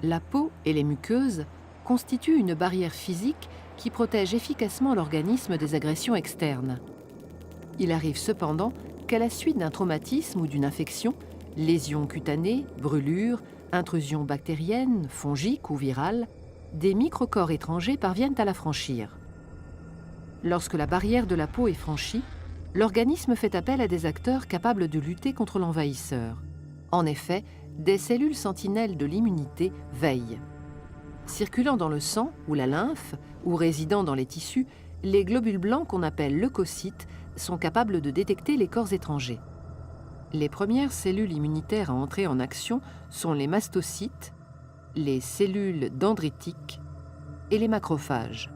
La peau et les muqueuses constituent une barrière physique qui protège efficacement l'organisme des agressions externes. Il arrive cependant qu'à la suite d'un traumatisme ou d'une infection, lésions cutanées, brûlures, intrusions bactériennes, fongiques ou virales, des microcorps étrangers parviennent à la franchir. Lorsque la barrière de la peau est franchie, l'organisme fait appel à des acteurs capables de lutter contre l'envahisseur. En effet, des cellules sentinelles de l'immunité veillent. Circulant dans le sang ou la lymphe, ou résidant dans les tissus, les globules blancs qu'on appelle leucocytes sont capables de détecter les corps étrangers. Les premières cellules immunitaires à entrer en action sont les mastocytes, les cellules dendritiques et les macrophages.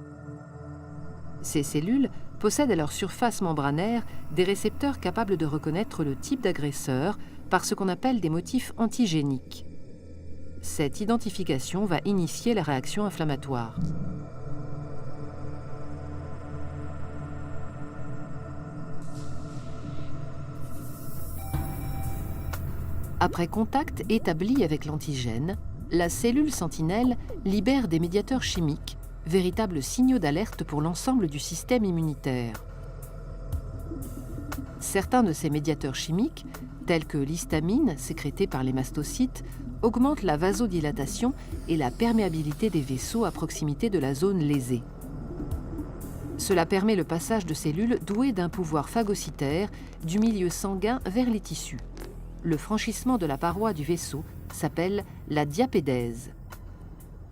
Ces cellules possèdent à leur surface membranaire des récepteurs capables de reconnaître le type d'agresseur par ce qu'on appelle des motifs antigéniques. Cette identification va initier la réaction inflammatoire. Après contact établi avec l'antigène, la cellule sentinelle libère des médiateurs chimiques, véritables signaux d'alerte pour l'ensemble du système immunitaire. Certains de ces médiateurs chimiques, tels que l'histamine sécrétée par les mastocytes, augmentent la vasodilatation et la perméabilité des vaisseaux à proximité de la zone lésée. Cela permet le passage de cellules douées d'un pouvoir phagocytaire du milieu sanguin vers les tissus. Le franchissement de la paroi du vaisseau s'appelle la diapédèse.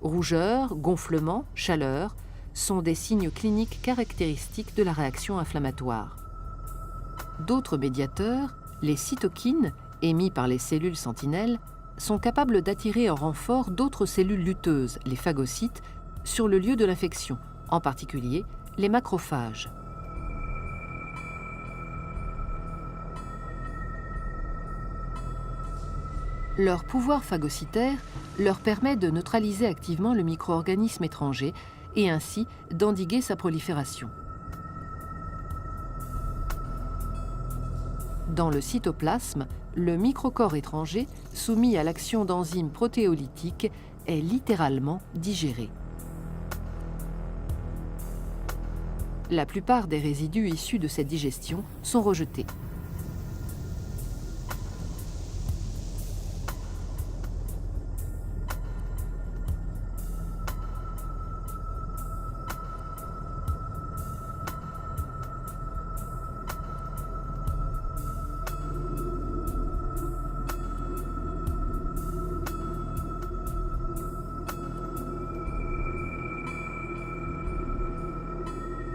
Rougeur, gonflement, chaleur sont des signes cliniques caractéristiques de la réaction inflammatoire. D'autres médiateurs, les cytokines, émis par les cellules sentinelles, sont capables d'attirer en renfort d'autres cellules lutteuses, les phagocytes, sur le lieu de l'infection, en particulier les macrophages. Leur pouvoir phagocytaire leur permet de neutraliser activement le micro-organisme étranger et ainsi d'endiguer sa prolifération. Dans le cytoplasme, le microcorps étranger, soumis à l'action d'enzymes protéolytiques, est littéralement digéré. La plupart des résidus issus de cette digestion sont rejetés.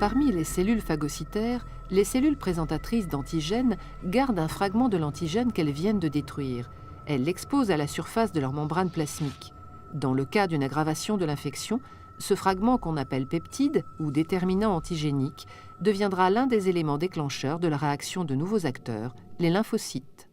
Parmi les cellules phagocytaires, les cellules présentatrices d'antigènes gardent un fragment de l'antigène qu'elles viennent de détruire. Elles l'exposent à la surface de leur membrane plasmique. Dans le cas d'une aggravation de l'infection, ce fragment qu'on appelle peptide ou déterminant antigénique deviendra l'un des éléments déclencheurs de la réaction de nouveaux acteurs, les lymphocytes.